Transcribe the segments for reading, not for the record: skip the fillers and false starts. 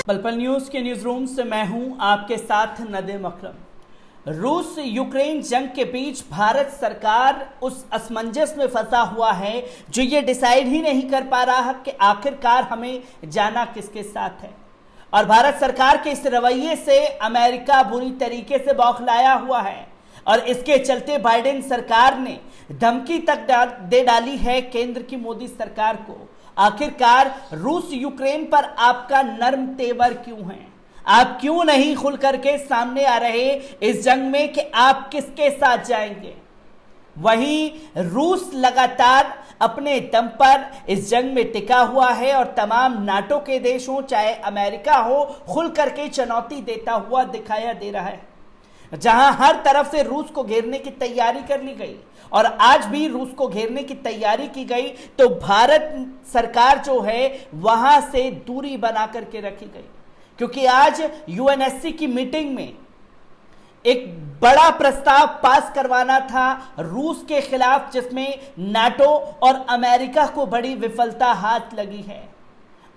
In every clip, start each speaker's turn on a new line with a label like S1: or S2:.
S1: पल पल न्यूज के न्यूज रूम से मैं हूं आपके साथ नदीम अकरम। रूस यूक्रेन जंग के बीच भारत सरकार उस असमंजस में फंसा हुआ है जो ये डिसाइड ही नहीं कर पा रहा कि आखिरकार हमें जाना किसके साथ है। और भारत सरकार के इस रवैये से अमेरिका बुरी तरीके से बौखलाया हुआ है और इसके चलते बाइडेन सरकार ने धमकी तक दे डाली है केंद्र की मोदी सरकार को। आखिरकार रूस यूक्रेन पर आपका नर्म तेवर क्यों है? आप क्यों नहीं खुल करके सामने आ रहे इस जंग में कि आप किसके साथ जाएंगे? वहीं रूस लगातार अपने दम पर इस जंग में टिका हुआ है और तमाम नाटो के देश हो चाहे अमेरिका हो खुल करके चुनौती देता हुआ दिखाया दे रहा है। जहां हर तरफ से रूस को घेरने की तैयारी कर ली गई और आज भी रूस को घेरने की तैयारी की गई तो भारत सरकार जो है वहां से दूरी बना करके रखी गई, क्योंकि आज यूएनएससी की मीटिंग में एक बड़ा प्रस्ताव पास करवाना था रूस के खिलाफ, जिसमें नाटो और अमेरिका को बड़ी विफलता हाथ लगी है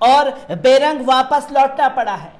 S1: और बेरंग वापस लौटना पड़ा है।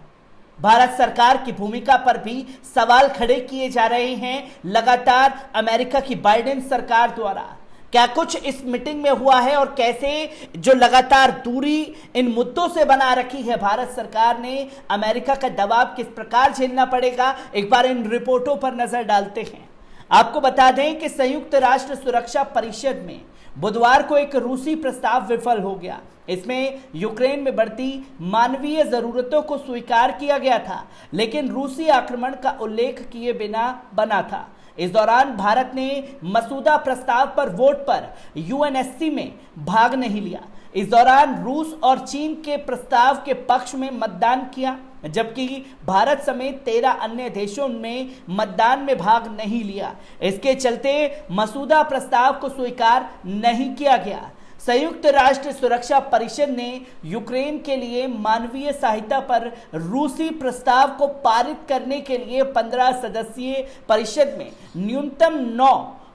S1: भारत सरकार की भूमिका पर भी सवाल खड़े किए जा रहे हैं लगातार अमेरिका की बाइडेन सरकार द्वारा। क्या कुछ इस मीटिंग में हुआ है और कैसे जो लगातार दूरी इन मुद्दों से बना रखी है भारत सरकार ने, अमेरिका का दबाव किस प्रकार झेलना पड़ेगा, एक बार इन रिपोर्टों पर नजर डालते हैं। आपको बता दें कि संयुक्त राष्ट्र सुरक्षा परिषद में बुधवार को एक रूसी प्रस्ताव विफल हो गया। इसमें यूक्रेन में बढ़ती मानवीय जरूरतों को स्वीकार किया गया था, लेकिन रूसी आक्रमण का उल्लेख किए बिना बना था। इस दौरान भारत ने मसूदा प्रस्ताव पर वोट पर यूएनएससी में भाग नहीं लिया। इस दौरान रूस और चीन के प्रस्ताव के पक्ष में मतदान किया, जबकि भारत समेत 13 अन्य देशों में मतदान में भाग नहीं लिया। इसके चलते मसूदा प्रस्ताव को स्वीकार नहीं किया गया। संयुक्त राष्ट्र सुरक्षा परिषद ने यूक्रेन के लिए मानवीय सहायता पर रूसी प्रस्ताव को पारित करने के लिए 15 सदस्यीय परिषद में न्यूनतम 9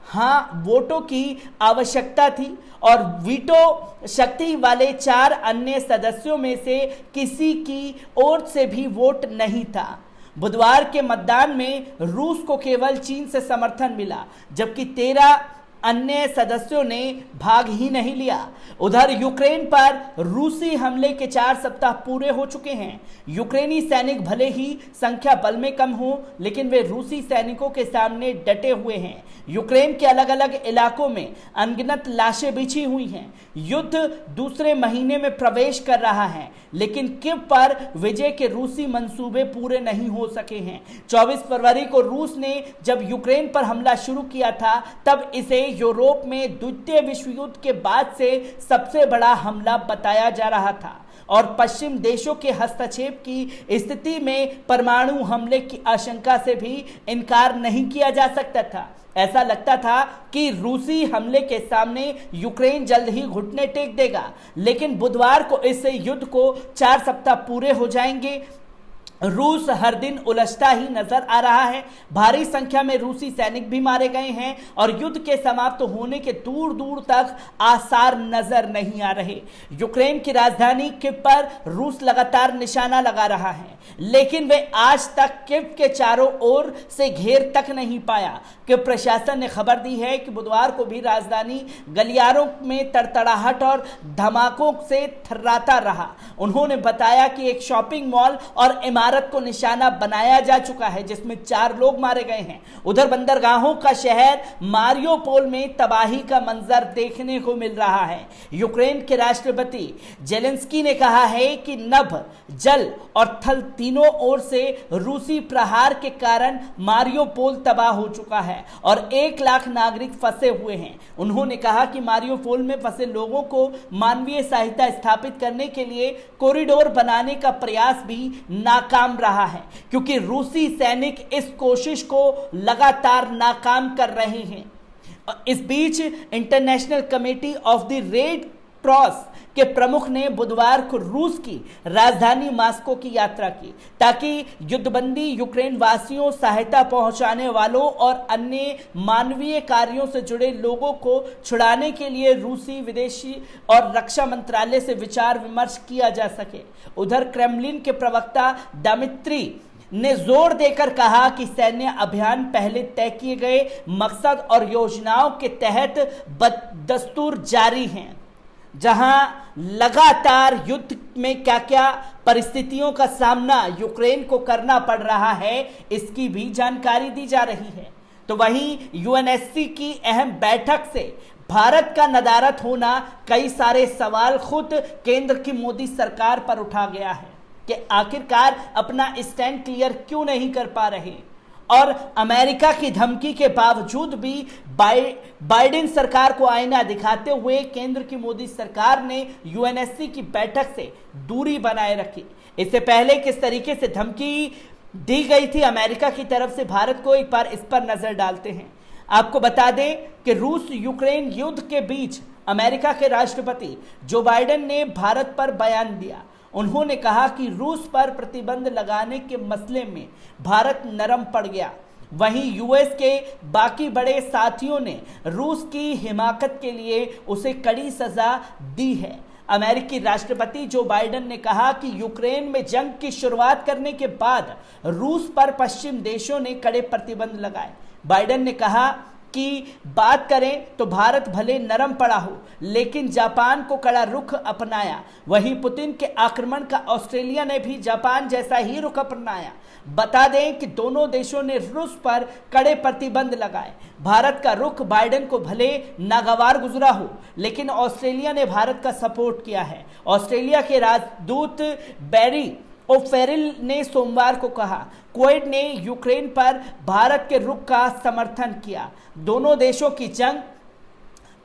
S1: हाँ वोटों की आवश्यकता थी और वीटो शक्ति वाले 4 अन्य सदस्यों में से किसी की ओर से भी वोट नहीं था। बुधवार के मतदान में रूस को केवल चीन से समर्थन मिला, जबकि 13 अन्य सदस्यों ने भाग ही नहीं लिया। उधर यूक्रेन पर रूसी हमले के 4 सप्ताह पूरे हो चुके हैं। यूक्रेनी सैनिक भले ही संख्या बल में कम हो, लेकिन वे रूसी सैनिकों के सामने डटे हुए हैं। यूक्रेन के अलग अलग इलाकों में अनगिनत लाशें बिछी हुई हैं। युद्ध दूसरे महीने में प्रवेश कर रहा है, लेकिन कीव पर विजय के रूसी मंसूबे पूरे नहीं हो सके हैं। 24 फरवरी को रूस ने जब यूक्रेन पर हमला शुरू किया था, तब इसे यूरोप में द्वितीय विश्व युद्ध के बाद से सबसे बड़ा हमला बताया जा रहा था और पश्चिम देशों के हस्तक्षेप की स्थिति में परमाणु हमले की आशंका से भी इनकार नहीं किया जा सकता था। ऐसा लगता था कि रूसी हमले के सामने यूक्रेन जल्द ही घुटने टेक देगा, लेकिन बुधवार को इस युद्ध को 4 सप्ताह पूरे हो जाएंगे। रूस हर दिन उलझता ही नजर आ रहा है। भारी संख्या में रूसी सैनिक भी मारे गए हैं और युद्ध के समाप्त होने के दूर दूर तक आसार नजर नहीं आ रहे। यूक्रेन की राजधानी कीव पर रूस लगातार निशाना लगा रहा है, लेकिन वे आज तक कीव के चारों ओर से घेर तक नहीं पाया। कीव प्रशासन ने खबर दी है कि बुधवार को भी राजधानी गलियारों में तड़तड़ाहट और धमाकों से थर्राता रहा। उन्होंने बताया कि एक शॉपिंग मॉल और इमारत को निशाना बनाया जा चुका है, जिसमें 4 लोग मारे गए हैं। उधर बंदरगाहों का शहर मारियोपोल में तबाही का मंजर देखने को मिल रहा है। यूक्रेन के राष्ट्रपति जेलेंस्की ने कहा है कि नभ, जल और थल तीनों ओर से रूसी प्रहार के कारण मारियोपोल तबाह हो चुका है और 1 लाख नागरिक फंसे हुए हैं। उन्होंने कहा कि मारियोपोल में फंसे लोगों को मानवीय सहायता स्थापित करने के लिए कॉरिडोर बनाने का प्रयास भी नाकाम रहा है, क्योंकि रूसी सैनिक इस कोशिश को लगातार नाकाम कर रहे हैं। इस बीच international committee of the red cross के प्रमुख ने बुधवार को रूस की राजधानी मॉस्को की यात्रा की ताकि युद्धबंदी, यूक्रेन वासियों, सहायता पहुंचाने वालों और अन्य मानवीय कार्यों से जुड़े लोगों को छुड़ाने के लिए रूसी विदेशी और रक्षा मंत्रालय से विचार विमर्श किया जा सके। उधर क्रेमलिन के प्रवक्ता दिमित्री ने जोर देकर कहा कि सैन्य अभियान पहले तय किए गए मकसद और योजनाओं के तहत बदस्तूर जारी हैं। जहां लगातार युद्ध में क्या क्या परिस्थितियों का सामना यूक्रेन को करना पड़ रहा है, इसकी भी जानकारी दी जा रही है। तो वहीं यूएनएससी की अहम बैठक से भारत का नदारद होना, कई सारे सवाल खुद केंद्र की मोदी सरकार पर उठा गया है कि आखिरकार अपना स्टैंड क्लियर क्यों नहीं कर पा रहे। और अमेरिका की धमकी के बावजूद भी बाइडेन सरकार को आईना दिखाते हुए केंद्र की मोदी सरकार ने यूएनएससी की बैठक से दूरी बनाए रखी। इससे पहले किस तरीके से धमकी दी गई थी अमेरिका की तरफ से भारत को, एक बार इस पर नजर डालते हैं। आपको बता दें कि रूस यूक्रेन युद्ध के बीच अमेरिका के राष्ट्रपति जो बाइडेन ने भारत पर बयान दिया। उन्होंने कहा कि रूस पर प्रतिबंध लगाने के मसले में भारत नरम पड़ गया। वहीं यूएस के बाकी बड़े साथियों ने रूस की हिमाकत के लिए उसे कड़ी सजा दी है। अमेरिकी राष्ट्रपति जो बाइडेन ने कहा कि यूक्रेन में जंग की शुरुआत करने के बाद रूस पर पश्चिम देशों ने कड़े प्रतिबंध लगाए। बाइडेन ने कहा की बात करें तो भारत भले नरम पड़ा हो, लेकिन जापान को कड़ा रुख अपनाया। वहीं पुतिन के आक्रमण का ऑस्ट्रेलिया ने भी जापान जैसा ही रुख अपनाया। बता दें कि दोनों देशों ने रूस पर कड़े प्रतिबंध लगाए। भारत का रुख बाइडेन को भले नागवार गुजरा हो, लेकिन ऑस्ट्रेलिया ने भारत का सपोर्ट किया है। ऑस्ट्रेलिया के राजदूत बैरी ओफेरिल ने सोमवार को कहा, कुवैत ने यूक्रेन पर भारत के रुख का समर्थन किया। दोनों देशों की जंग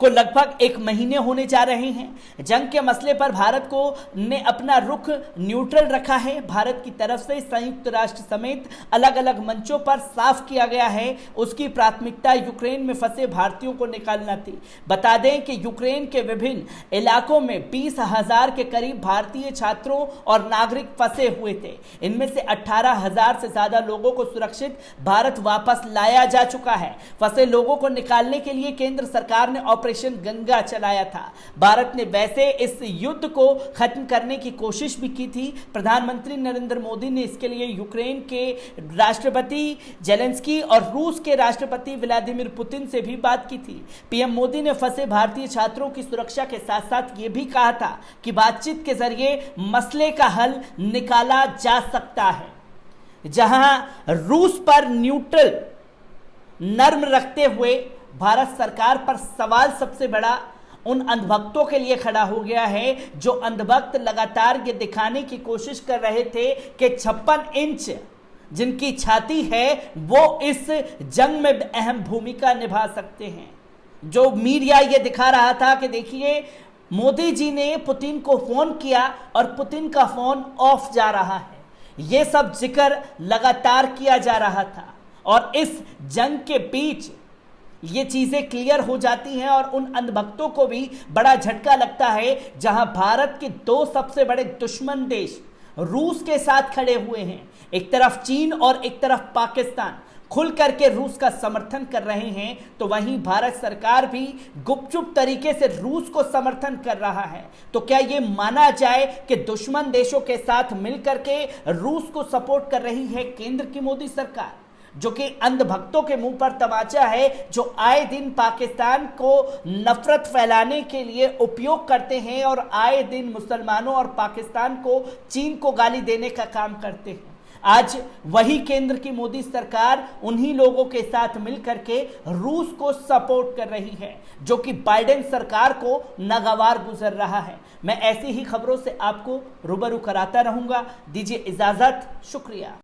S1: को लगभग 1 महीने होने जा रहे हैं। जंग के मसले पर भारत को ने अपना रुख न्यूट्रल रखा है। भारत की तरफ से संयुक्त राष्ट्र समेत अलग अलग मंचों पर साफ किया गया है उसकी प्राथमिकता यूक्रेन में फंसे भारतीयों को निकालना थी। बता दें कि यूक्रेन के विभिन्न इलाकों में 20,000 के करीब भारतीय छात्रों और नागरिक फंसे हुए थे। इनमें से 18,000 से ज्यादा लोगों को सुरक्षित भारत वापस लाया जा चुका है। फंसे लोगों को निकालने के लिए केंद्र सरकार ने ऑपरेशन गंगा चलाया था। भारत ने वैसे इस युद्ध को खत्म करने की कोशिश भी की थी। प्रधानमंत्री नरेंद्र मोदी ने इसके लिए यूक्रेन के राष्ट्रपति जेलेंस्की और रूस के राष्ट्रपति व्लादिमीर पुतिन से भी बात की थी। पीएम मोदी ने फंसे भारतीय छात्रों की सुरक्षा के साथ साथ ये भी कहा था कि बातचीत के जरिए मसले का हल निकाला जा सकता है। जहां रूस पर न्यूट्रल नर्म रखते हुए भारत सरकार पर सवाल सबसे बड़ा उन अंधभक्तों के लिए खड़ा हो गया है जो अंधभक्त लगातार ये दिखाने की कोशिश कर रहे थे कि 56 इंच जिनकी छाती है वो इस जंग में अहम भूमिका निभा सकते हैं। जो मीडिया ये दिखा रहा था कि देखिए मोदी जी ने पुतिन को फोन किया और पुतिन का फोन ऑफ जा रहा है, ये सब जिक्र लगातार किया जा रहा था। और इस जंग के बीच ये चीजें क्लियर हो जाती हैं और उन अंधभक्तों को भी बड़ा झटका लगता है जहां भारत के 2 सबसे बड़े दुश्मन देश रूस के साथ खड़े हुए हैं। एक तरफ चीन और एक तरफ पाकिस्तान खुल करके रूस का समर्थन कर रहे हैं, तो वहीं भारत सरकार भी गुपचुप तरीके से रूस को समर्थन कर रहा है। तो क्या ये माना जाए कि दुश्मन देशों के साथ मिलकर के रूस को सपोर्ट कर रही है केंद्र की मोदी सरकार, जो कि अंधभक्तों के मुंह पर तमाचा है, जो आए दिन पाकिस्तान को नफरत फैलाने के लिए उपयोग करते हैं और आए दिन मुसलमानों और पाकिस्तान को, चीन को गाली देने का काम करते हैं। आज वही केंद्र की मोदी सरकार उन्हीं लोगों के साथ मिलकर के रूस को सपोर्ट कर रही है, जो कि बाइडेन सरकार को नागवार गुजर रहा है। मैं ऐसी ही खबरों से आपको रूबरू कराता रहूंगा। दीजिए इजाजत, शुक्रिया।